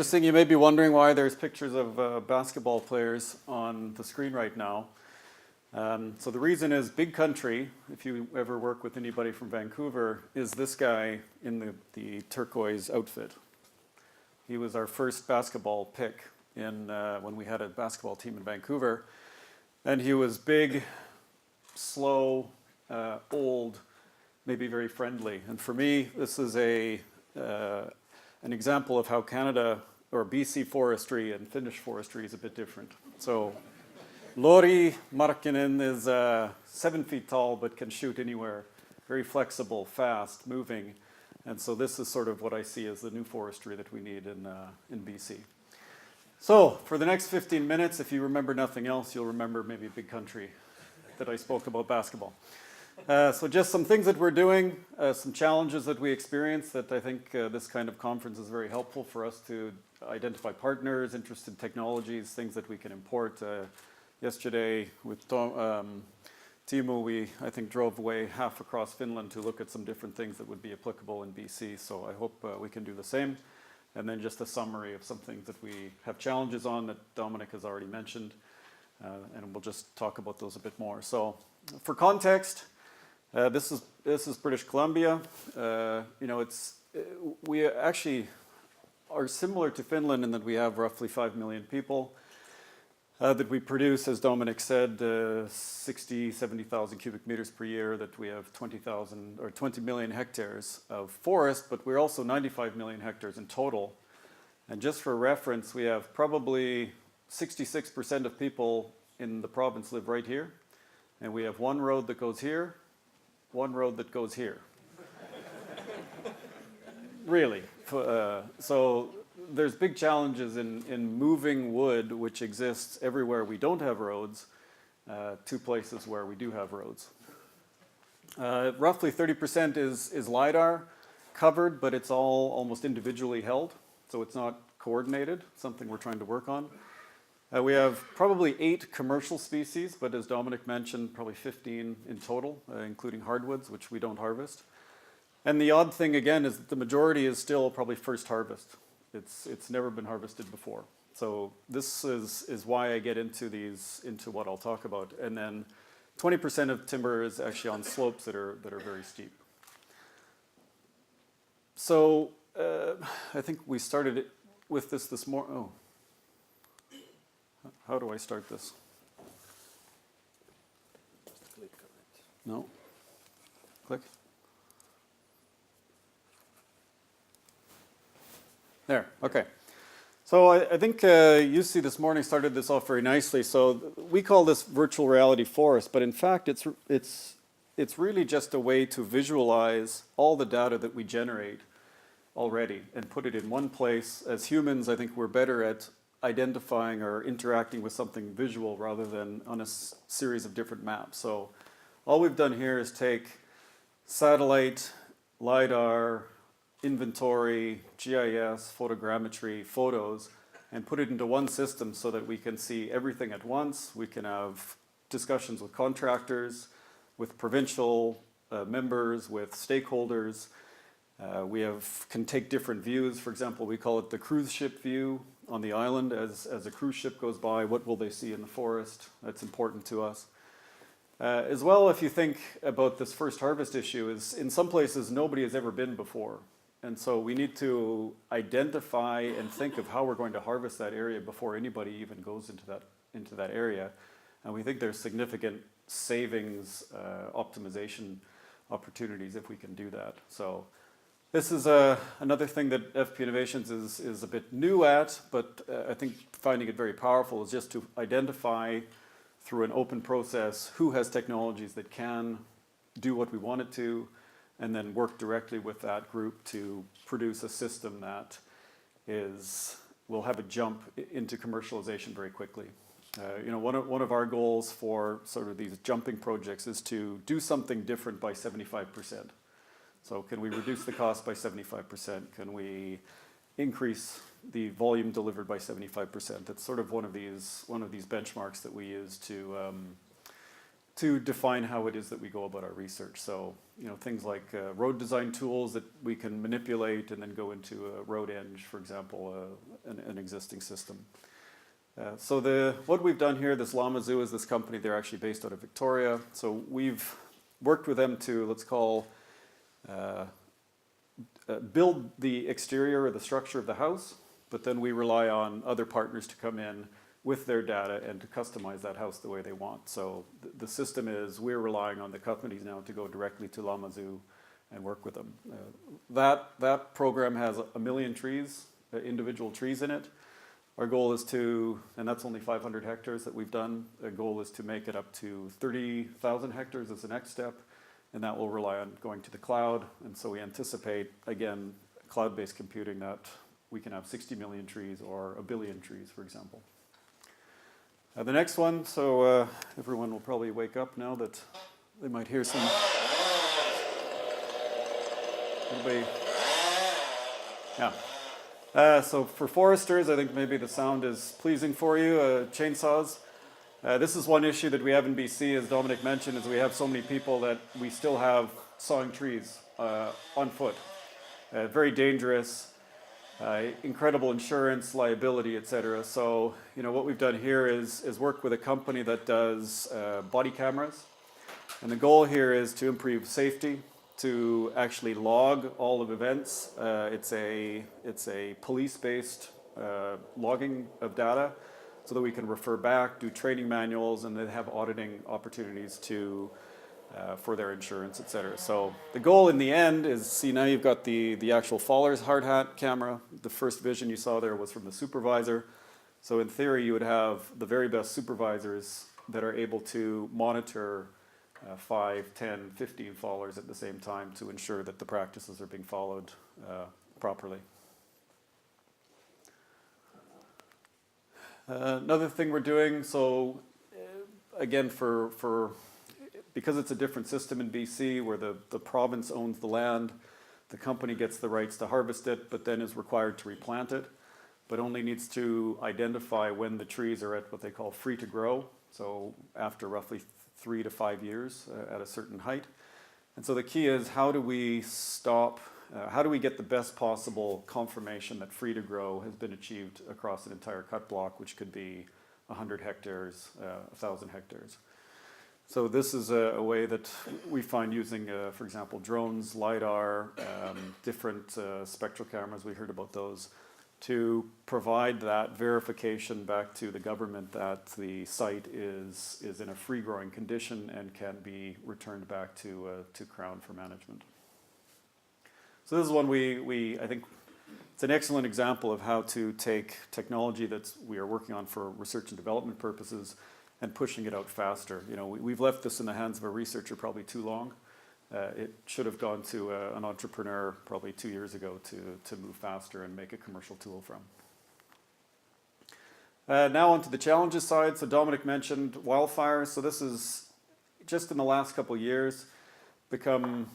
interesting. You may be wondering why there's pictures of basketball players on the screen right now. So the reason is Big Country, if you ever work with anybody from Vancouver, is this guy in the turquoise outfit. He was our first basketball pick when we had a basketball team in Vancouver. And he was big, slow, old, maybe very friendly. And for me, this is an example of how Canada, or BC forestry and Finnish forestry is a bit different. So Lori Markkinen is 7 feet tall, but can shoot anywhere. Very flexible, fast, moving. And so this is sort of what I see as the new forestry that we need in BC. So for the next 15 minutes, if you remember nothing else, you'll remember maybe Big Country that I spoke about basketball. So just some things that we're doing, some challenges that we experience that I think this kind of conference is very helpful for us to identify partners, interested technologies, things that we can import. Yesterday with Timo, we, I think, drove away half across Finland to look at some different things that would be applicable in BC. So I hope we can do the same. And then just a summary of some things that we have challenges on that Dominic has already mentioned. And we'll just talk about those a bit more. So for context, this is British Columbia. We actually are similar to Finland in that we have roughly 5 million people. That we produce, as Dominic said, 60, 70,000 cubic meters per year, that we have 20 million hectares of forest, but we're also 95 million hectares in total. And just for reference, we have probably 66% of people in the province live right here. And we have one road that goes here, one road that goes here. Really. So there's big challenges in moving wood, which exists everywhere we don't have roads, to places where we do have roads. Roughly 30% is LiDAR covered, but it's all almost individually held, so it's not coordinated, something we're trying to work on. We have probably 8 commercial species, but as Dominic mentioned, probably 15 in total, including hardwoods, which we don't harvest. And the odd thing, again, is that the majority is still probably first harvest. It's never been harvested before. So this is why I get into what I'll talk about. And then 20% of timber is actually on slopes that are very steep. So I think we started it with this morning. Oh, how do I start this? Just click on it. No. Click. There, okay. So I think UC this morning started this off very nicely. So we call this virtual reality forest, but in fact it's really just a way to visualize all the data that we generate already and put it in one place. As humans, I think we're better at identifying or interacting with something visual rather than on a series of different maps. So all we've done here is take satellite, LiDAR, inventory, GIS, photogrammetry, photos, and put it into one system so that we can see everything at once. We can have discussions with contractors, with provincial members, with stakeholders. We can take different views. For example, we call it the cruise ship view on the island. As a cruise ship goes by, what will they see in the forest? That's important to us. As well, if you think about this first harvest issue, is in some places nobody has ever been before. And so we need to identify and think of how we're going to harvest that area before anybody even goes into that area. And we think there's significant savings, optimization opportunities if we can do that. So this is another thing that FP Innovations is a bit new at, but I think finding it very powerful is just to identify through an open process who has technologies that can do what we want it to, and then work directly with that group to produce a system that will have a jump into commercialization very quickly. One of our goals for sort of these jumping projects is to do something different by 75%. So can we reduce the cost by 75%? Can we increase the volume delivered by 75%? That's sort of one of these benchmarks that we use to to define how it is that we go about our research. So, things like road design tools that we can manipulate and then go into a road eng, for example, an existing system. So what we've done here, this Lamazoo is this company, they're actually based out of Victoria. So we've worked with them to, let's call, build the exterior or the structure of the house, but then we rely on other partners to come in with their data and to customize that house the way they want. So the system is, we're relying on the companies now to go directly to Lamazoo and work with them. That program has 1 million trees, individual trees in it. Our goal is to, and that's only 500 hectares that we've done, the goal is to make it up to 30,000 hectares as the next step, and that will rely on going to the cloud. And so we anticipate, again, cloud-based computing, that we can have 60 million trees or 1 billion trees, for example. The next one, so everyone will probably wake up now that they might hear some. Anybody? Yeah. So for foresters, I think maybe the sound is pleasing for you, chainsaws. This is one issue that we have in BC, as Dominic mentioned, is we have so many people that we still have sawing trees on foot. Very dangerous. Incredible insurance, liability, etc. So, what we've done here is work with a company that does body cameras. And the goal here is to improve safety, to actually log all of events. It's a police-based logging of data so that we can refer back, do training manuals, and then have auditing opportunities for their insurance, etc. So the goal in the end is, see, now you've got the actual faller's hard hat camera. The first vision you saw there was from the supervisor. So in theory, you would have the very best supervisors that are able to monitor 5, 10, 15 fallers at the same time to ensure that the practices are being followed properly. Another thing we're doing, so again, because it's a different system in BC where the province owns the land, the company gets the rights to harvest it, but then is required to replant it, but only needs to identify when the trees are at what they call free to grow, so after roughly 3 to 5 years at a certain height. And so the key is, how do we get the best possible confirmation that free to grow has been achieved across an entire cut block, which could be 100 hectares, 1,000 hectares. So this is a way that we find using, for example, drones, LiDAR, different spectral cameras, we heard about those, to provide that verification back to the government that the site is in a free-growing condition and can be returned back to Crown for management. So this is one I think it's an excellent example of how to take technology that we are working on for research and development purposes and pushing it out faster. We've left this in the hands of a researcher probably too long. It should have gone to an entrepreneur probably 2 years ago to move faster and make a commercial tool from. Now onto the challenges side. So Dominic mentioned wildfires. So this is just in the last couple of years become,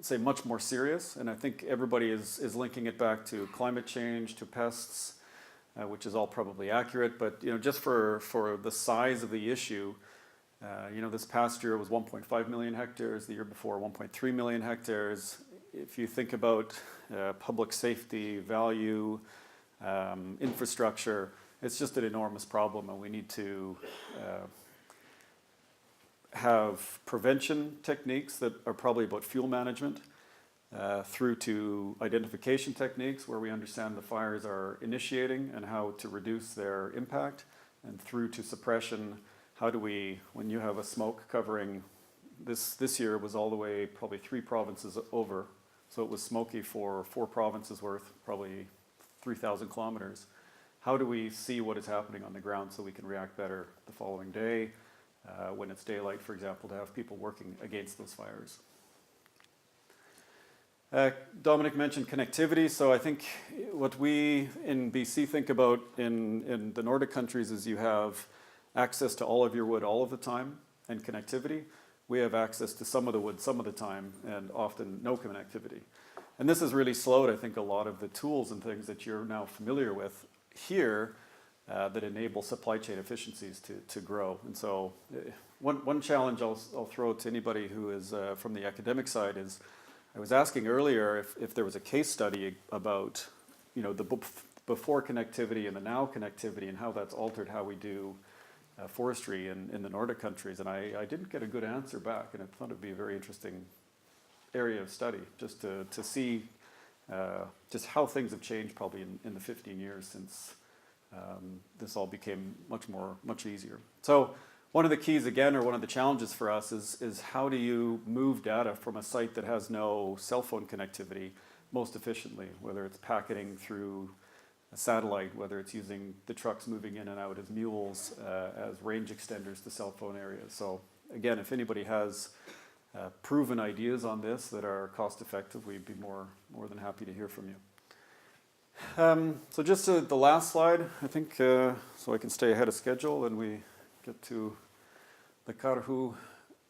say, much more serious. And I think everybody is linking it back to climate change, to pests, which is all probably accurate, but just for the size of the issue, this past year was 1.5 million hectares, the year before 1.3 million hectares. If you think about public safety, value, infrastructure, it's just an enormous problem, and we need to have prevention techniques that are probably about fuel management, through to identification techniques where we understand the fires are initiating and how to reduce their impact, and through to suppression. How do we, when you have a smoke covering, this year was all the way probably 3 provinces over, so it was smoky for 4 provinces worth, probably 3,000 kilometers. How do we see what is happening on the ground so we can react better the following day, when it's daylight, for example, to have people working against those fires? Dominic mentioned connectivity, so I think what we in BC think about in the Nordic countries is you have access to all of your wood all of the time and connectivity. We have access to some of the wood some of the time and often no connectivity. And this has really slowed, I think, a lot of the tools and things that you're now familiar with here that enable supply chain efficiencies to grow. And so one challenge I'll throw to anybody who is from the academic side is, I was asking earlier if there was a case study about, the before connectivity and the now connectivity and how that's altered how we do forestry in the Nordic countries. And I didn't get a good answer back, and I thought it'd be a very interesting area of study just to see just how things have changed probably in the 15 years since this all became much easier. So one of the keys again, or one of the challenges for us is how do you move data from a site that has no cell phone connectivity most efficiently, whether it's packeting through a satellite, whether it's using the trucks moving in and out as mules, as range extenders to cell phone areas. So again, if anybody has proven ideas on this that are cost effective, we'd be more than happy to hear from you. So just the last slide, I think, so I can stay ahead of schedule and we get to the Karhu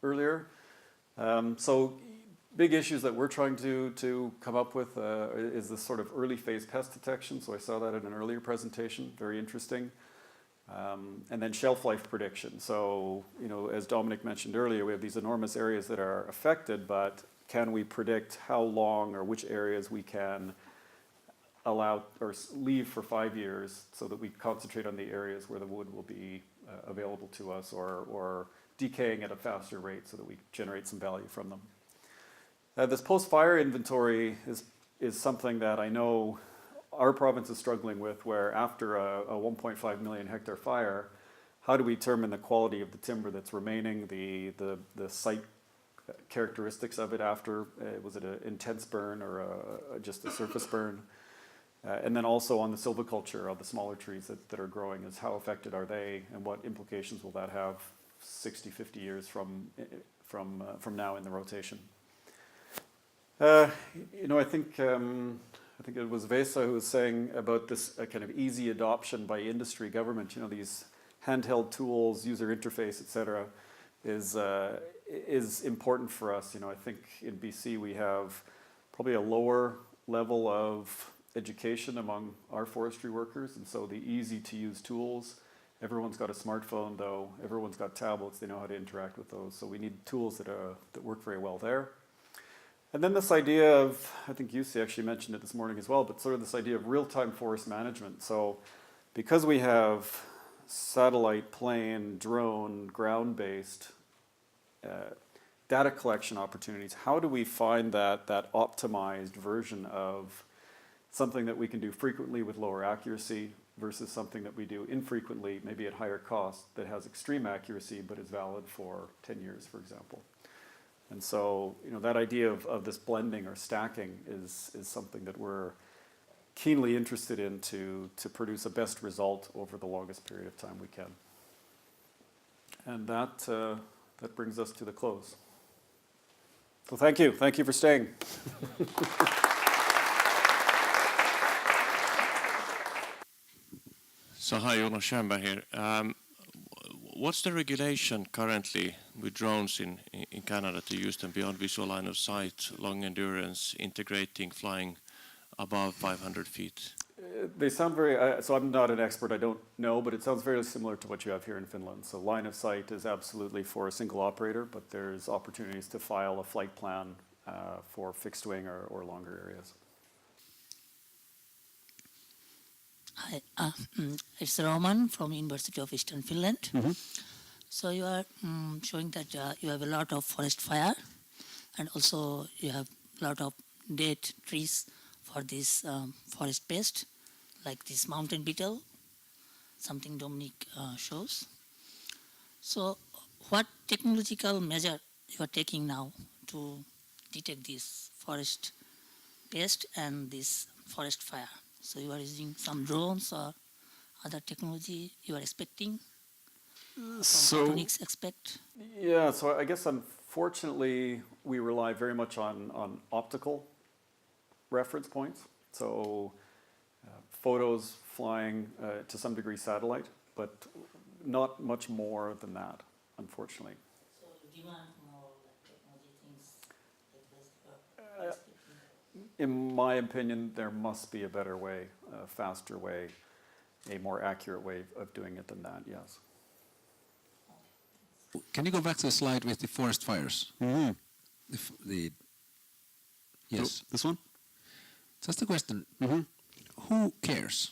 earlier. So big issues that we're trying to come up with is this sort of early phase pest detection. So I saw that in an earlier presentation, very interesting. And then shelf life prediction. So, as Dominic mentioned earlier, we have these enormous areas that are affected, but can we predict how long or which areas we can allow or leave for 5 years so that we concentrate on the areas where the wood will be available to us or decaying at a faster rate so that we generate some value from them. This post-fire inventory is something that I know our province is struggling with, where after a 1.5 million hectare fire, how do we determine the quality of the timber that's remaining, the site characteristics of it after, was it an intense burn or just a surface burn? And then also on the silviculture of the smaller trees that are growing, is how affected are they and what implications will that have 60, 50 years from now in the rotation? I think it was Vesa who was saying about this kind of easy adoption by industry, government, these handheld tools, user interface, et cetera, is important for us. I think in BC we have probably a lower level of education among our forestry workers, and so the easy to use tools. Everyone's got a smartphone though, everyone's got tablets, they know how to interact with those, so we need tools that work very well there. And then this idea of, I think Jussi actually mentioned it this morning as well, but sort of this idea of real-time forest management. So because we have satellite, plane, drone, ground-based data collection opportunities, how do we find that optimized version of something that we can do frequently with lower accuracy versus something that we do infrequently, maybe at higher cost, that has extreme accuracy but is valid for 10 years, for example. And so, that idea of this blending or stacking is something that we're keenly interested in to produce a best result over the longest period of time we can. And that brings us to the close. So thank you for staying. So hi, Jonas Schönberg here. What's the regulation currently with drones in Canada to use them beyond visual line of sight, long endurance, integrating, flying above 500 feet? They sound very, so I'm not an expert, I don't know, but it sounds very similar to what you have here in Finland. So line of sight is absolutely for a single operator, but there's opportunities to file a flight plan for fixed wing or longer areas. Hi, it's Roman from University of Eastern Finland. Mm-hmm. So you are showing that you have a lot of forest fire, and also you have a lot of dead trees for this forest pest, like this mountain beetle, something Dominic shows. So what technological measure you are taking now to detect this forest pest and this forest fire? So you are using some drones or other technology you are expecting? Photonics expect? Yeah, so I guess unfortunately we rely very much on optical reference points. So photos flying to some degree satellite, but not much more than that, unfortunately. So you demand more like technology things like this? In my opinion, there must be a better way, a faster way. a more accurate way of doing it than that, yes. Can you go back to the slide with the forest fires? Mm-hmm. Yes. This one? Just a question. Mm-hmm. Who cares?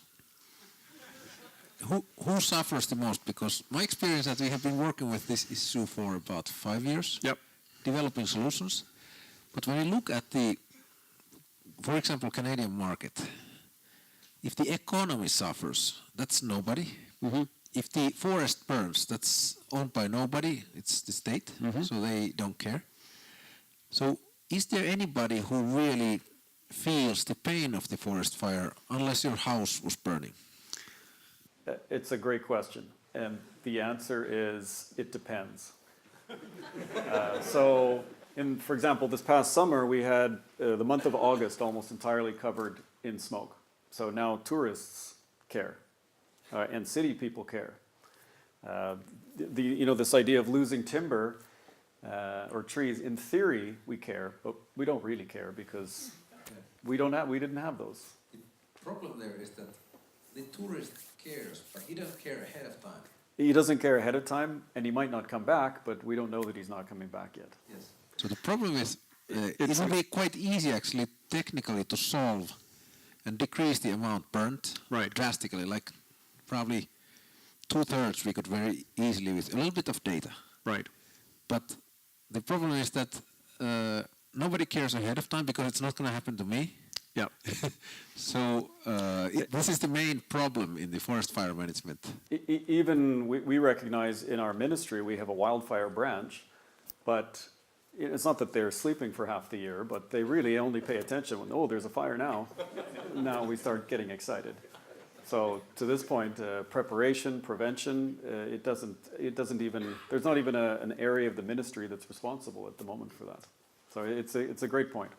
Who suffers the most? Because my experience that we have been working with this issue for about 5 years, Yep. developing solutions. But when you look at the, for example, Canadian market, if the economy suffers, that's nobody. Mm-hmm. If the forest burns, that's owned by nobody, it's the state, so they don't care. So is there anybody who really feels the pain of the forest fire unless your house was burning? It's a great question, and the answer is it depends. So, for example, this past summer we had the month of August almost entirely covered in smoke. So now tourists care, and city people care. This idea of losing timber or trees, in theory we care, but we don't really care because we didn't have those. The problem there is that the tourist cares, but he doesn't care ahead of time. He doesn't care ahead of time, and he might not come back, but we don't know that he's not coming back yet. Yes. So the problem is, it would be quite easy actually technically to solve and decrease the amount burnt drastically, like probably 2/3 we could very easily with a little bit of data. Right. But the problem is that nobody cares ahead of time because it's not going to happen to me. Yeah. So this is the main problem in the forest fire management. Even we recognize in our ministry we have a wildfire branch, but it's not that they're sleeping for half the year, but they really only pay attention when, oh, there's a fire now. Now we start getting excited. So to this point, preparation, prevention, there's not even an area of the ministry that's responsible at the moment for that. So it's a great point.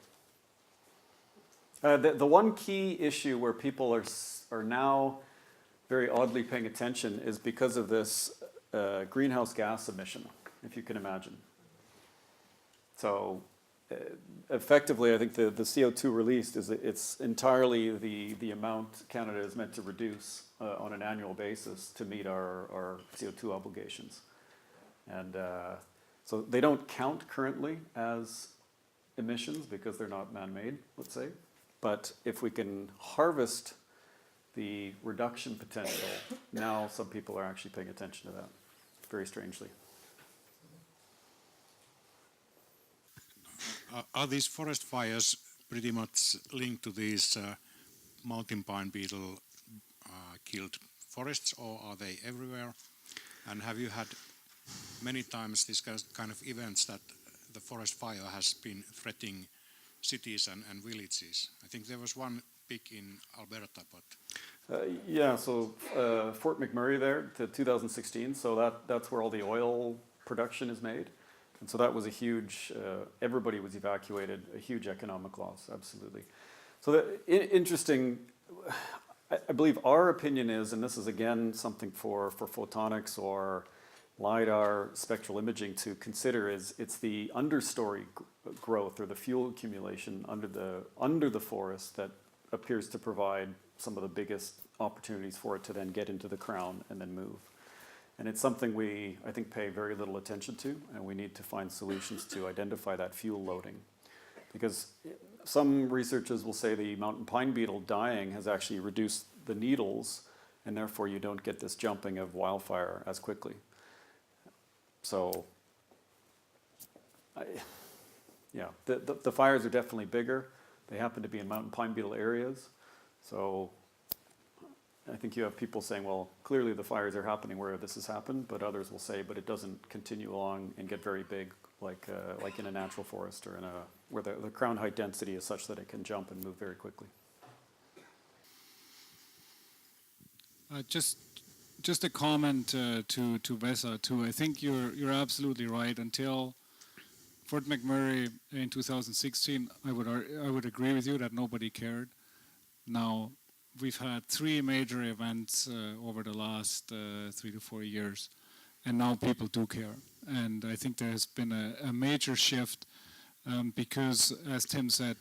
The one key issue where people are now very oddly paying attention is because of this greenhouse gas emission, if you can imagine. So effectively, I think the CO2 released it's entirely the amount Canada is meant to reduce on an annual basis to meet our CO2 obligations. And so they don't count currently as emissions because they're not man-made, let's say. But if we can harvest the reduction potential, now some people are actually paying attention to that, very strangely. Are these forest fires pretty much linked to these mountain pine beetle killed forests, or are they everywhere? And have you had many times these kind of events that the forest fire has been threatening cities and villages? I think there was one big in Alberta, but... So Fort McMurray there, to 2016, so that's where all the oil production is made. And so that was a huge, everybody was evacuated, a huge economic loss, absolutely. So interesting, I believe our opinion is, and this is again something for photonics or LiDAR spectral imaging to consider, is it's the understory growth or the fuel accumulation under the forest that appears to provide some of the biggest opportunities for it to then get into the crown and then move. And it's something we, I think, pay very little attention to, and we need to find solutions to identify that fuel loading. Because some researchers will say the mountain pine beetle dying has actually reduced the needles, and therefore you don't get this jumping of wildfire as quickly. So, the fires are definitely bigger. They happen to be in mountain pine beetle areas. So I think you have people saying, well, clearly the fires are happening where this has happened, but others will say, but it doesn't continue along and get very big like in a natural forest or where the crown height density is such that it can jump and move very quickly. Just a comment to Vesa too. I think you're absolutely right. Until Fort McMurray in 2016, I would agree with you that nobody cared. Now we've had 3 major events over the last 3 to 4 years, and now people do care. And I think there has been a major shift because, as Tim said,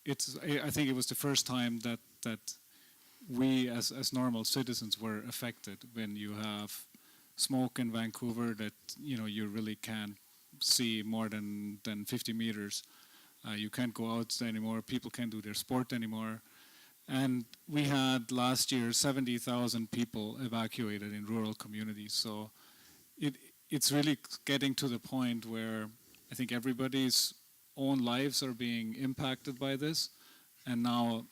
I think it was the first time that we as normal citizens were affected when you have smoke in Vancouver that you really can't see more than 50 meters. You can't go out anymore. People can't do their sport anymore. And we had last year 70,000 people evacuated in rural communities. So it's really getting to the point where I think everybody's own lives are being impacted by this. And now,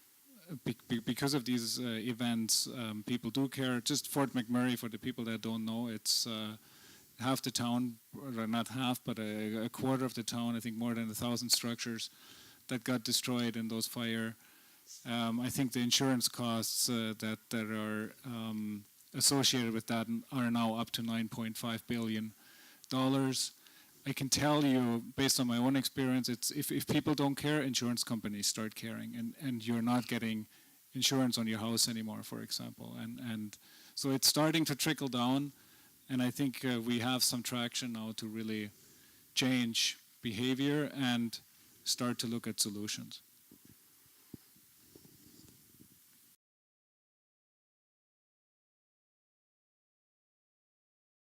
because of these events, people do care. Just Fort McMurray, for the people that don't know, it's half the town, or not half, but a quarter of the town, I think more than 1,000 structures that got destroyed in those fire. I think the insurance costs that are associated with that are now up to $9.5 billion. I can tell you, based on my own experience, it's if people don't care, insurance companies start caring, and you're not getting insurance on your house anymore, for example. And so it's starting to trickle down, and I think we have some traction now to really change behavior and start to look at solutions.